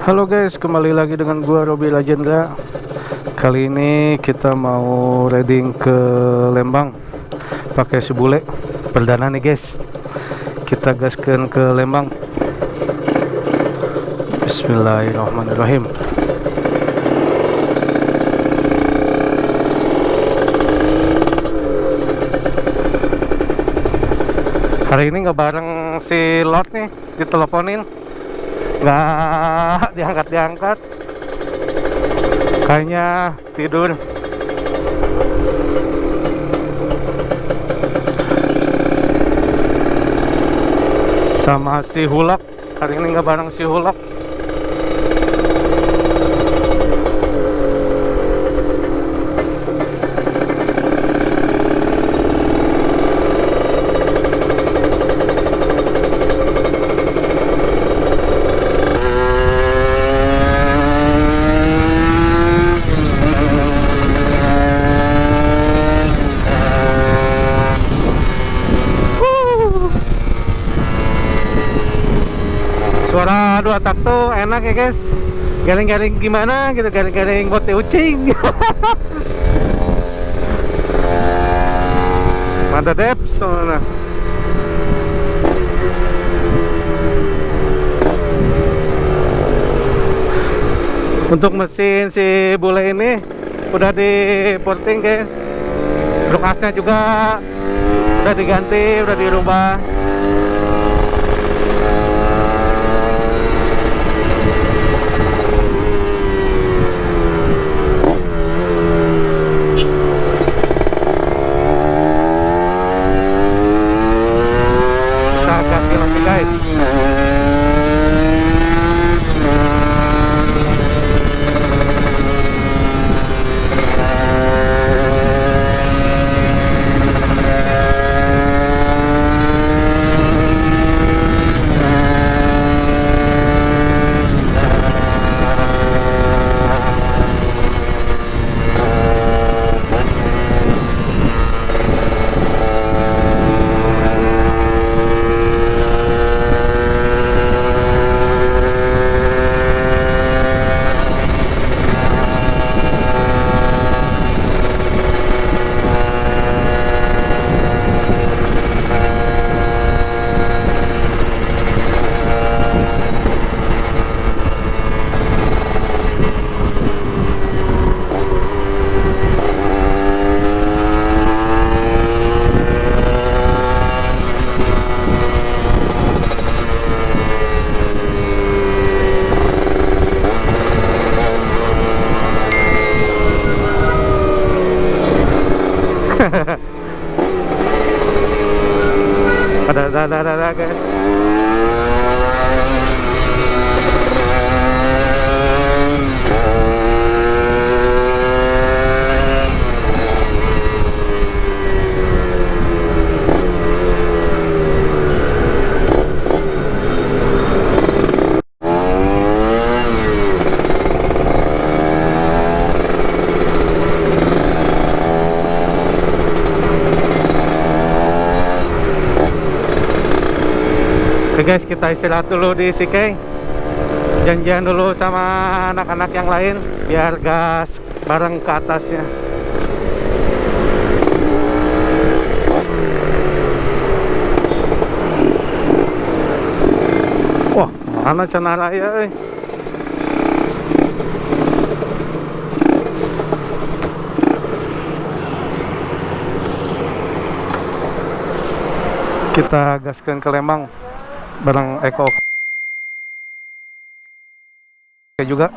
Halo guys, kembali lagi dengan gua Robi Legenda. Kali ini kita mau riding ke Lembang pakai si bule. Perdana nih guys. Kita gaskan ke Lembang. Bismillahirrahmanirrahim. Hari ini nggak bareng si Lord nih, diteleponin nggak diangkat kayaknya tidur. Sama si Hulak, hari ini nggak bareng si Hulak. Suara dua tak tuh enak ya guys. Galing-galing gimana gitu, galing-galing bote ucing. Ada deps soalnya. Untuk mesin si bule ini udah di porting guys. Brokasnya juga udah diganti, udah dirubah. Ada guys. Oke guys, kita istirahat dulu di Sikeng. Janjian dulu sama anak-anak yang lain biar gas bareng ke atasnya. Wah, mana Cana Raya euy. Kita gaskan ke Lembang bareng Eko juga.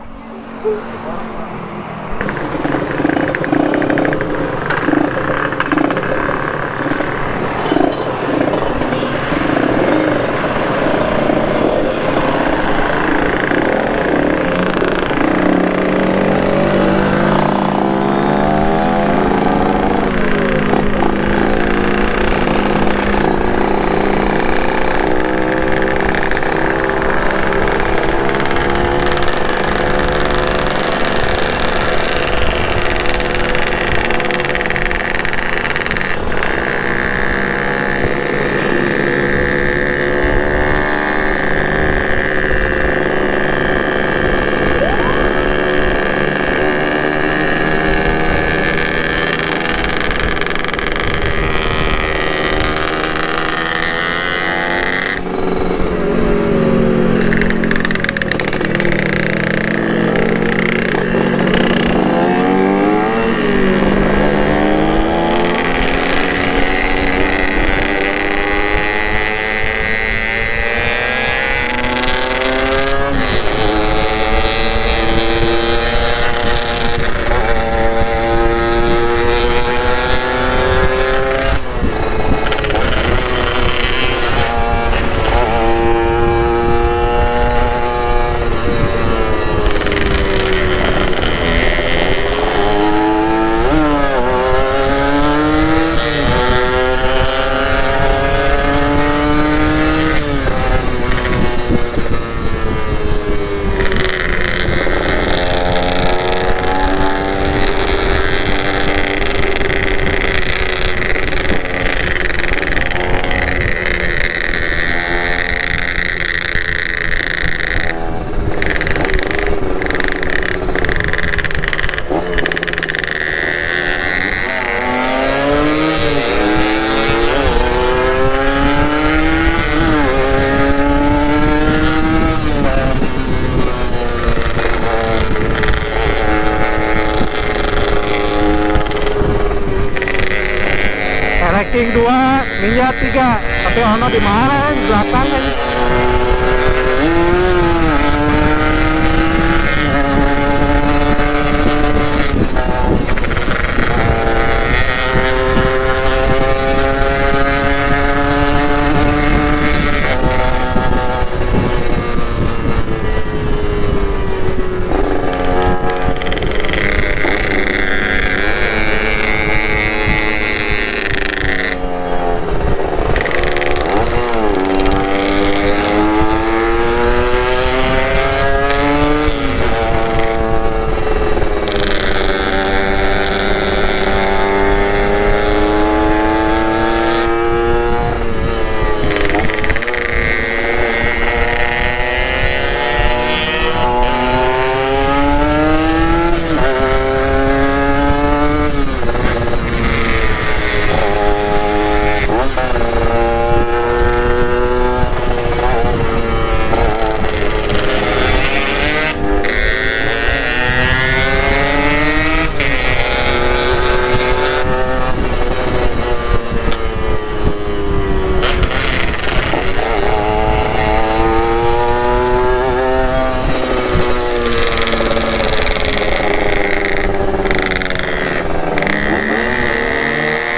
Viking 2, Ninja 3. Tapi ono di mana? Di belakang kan.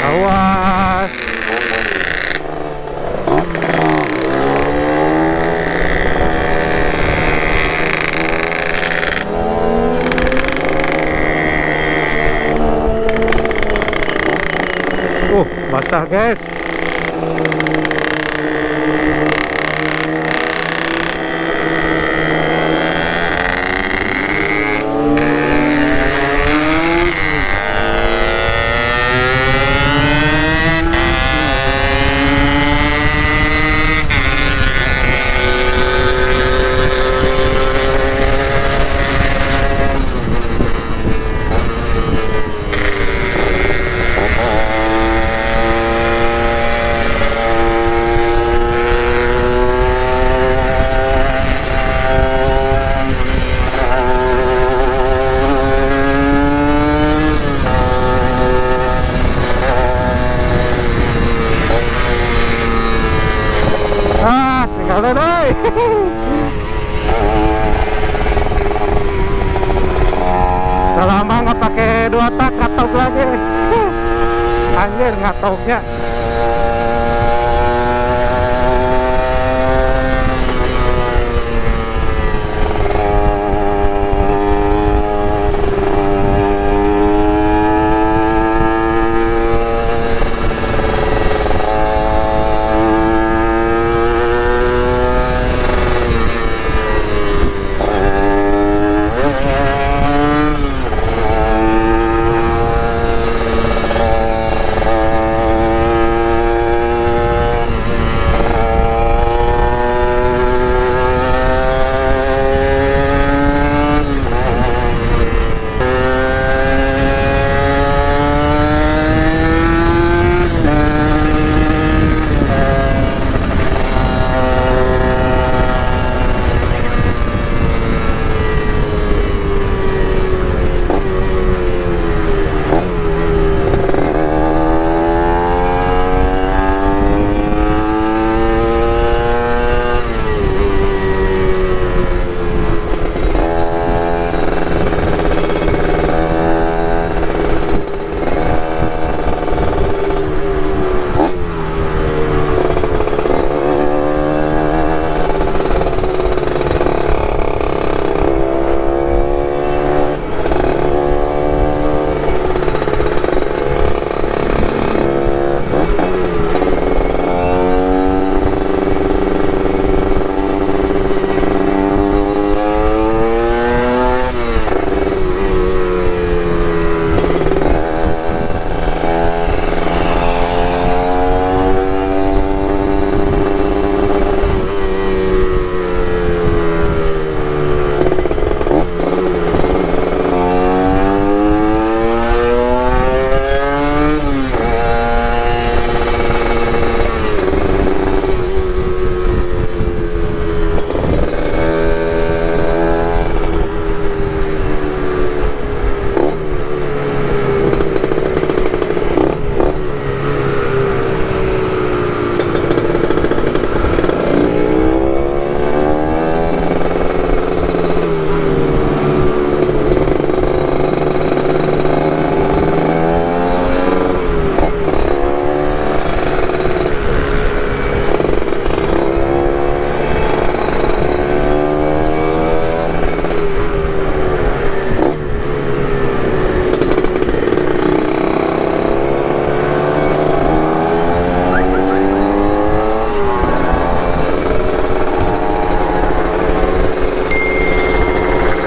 Awas. Basah guys. Tinggal deh. Udah lama nggak pakai 2 tak ngatok lagi. Anjir ngatoknya.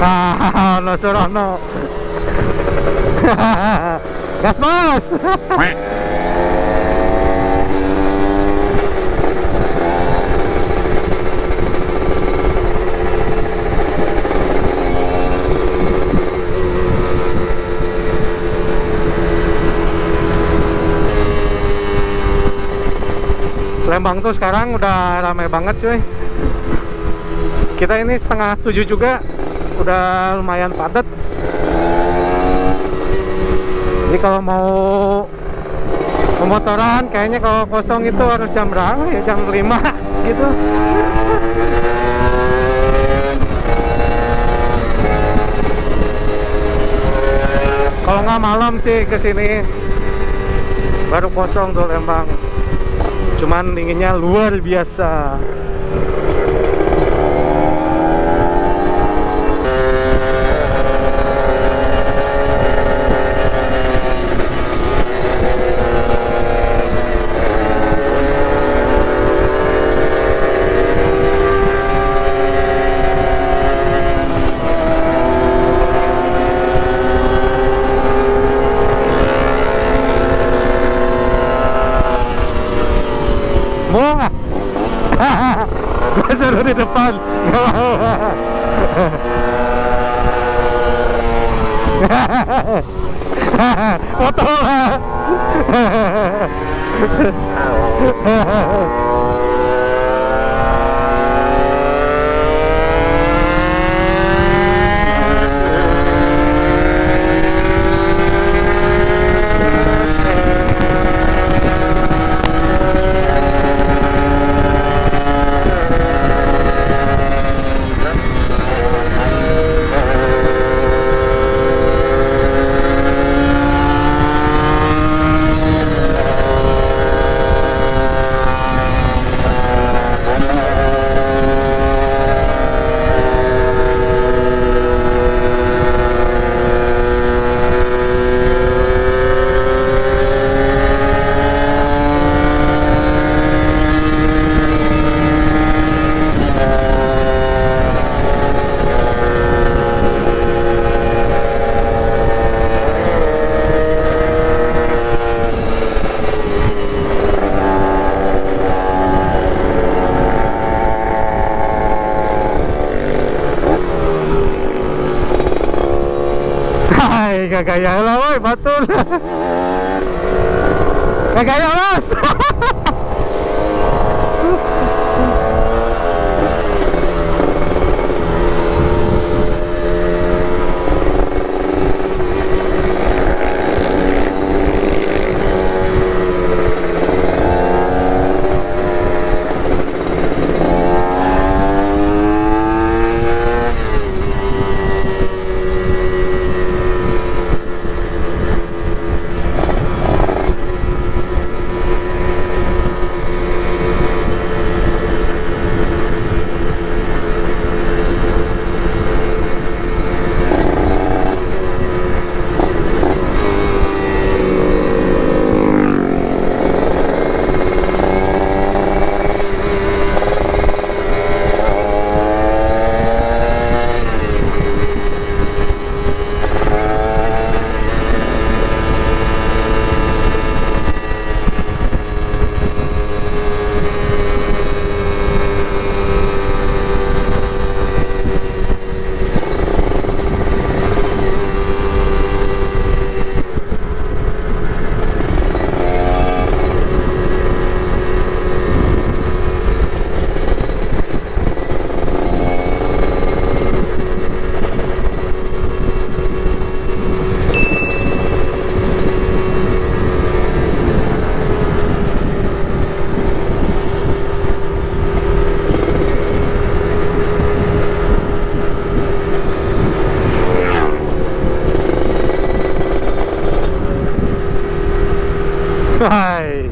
Nah, no Surono. Gas bos. Lembang tuh sekarang udah ramai banget cuy. Kita ini setengah 7 juga, udah lumayan padat. Jadi kalau mau pemotoran kayaknya kalau kosong itu harus jam berapa ya? Jam 5 gitu. Kalau nggak malam sih kesini baru kosong tuh Lembang. Cuman dinginnya luar biasa. Mau nggak? Gue suruh di depan, nggak mau. Foto lah. Hai, kagaya lah woi, batul. Kagaya mas. Hai.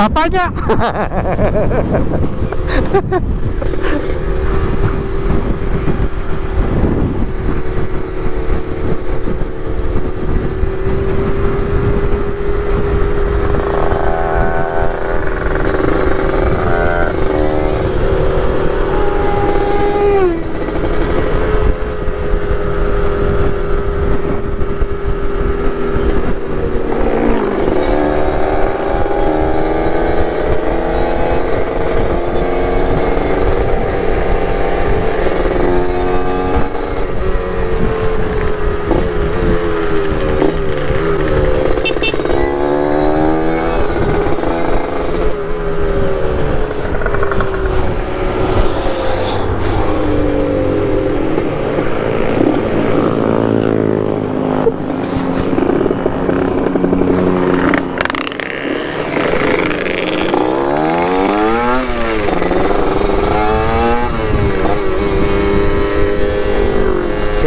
Apanya?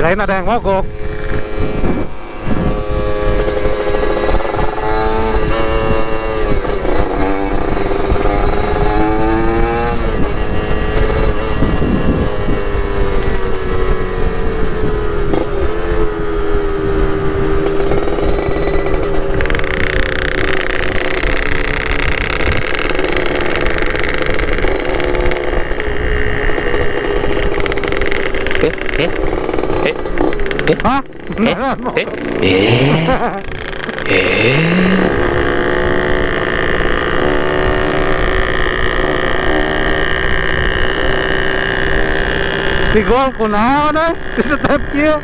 Kirain ada yang mogok. Hah? Beneran mau? Si Gol kunaon eh? Disetet kieu.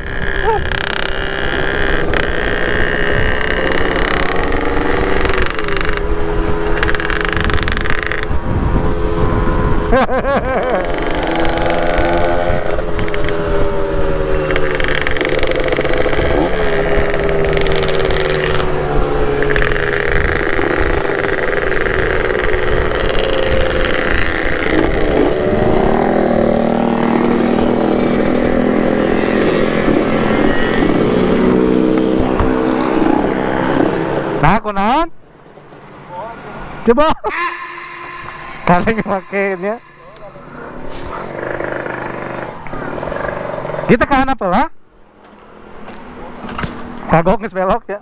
Nah, kunaon? Coba. Kalian makainya. Kita ke mana lah? Kagok geus belok ya.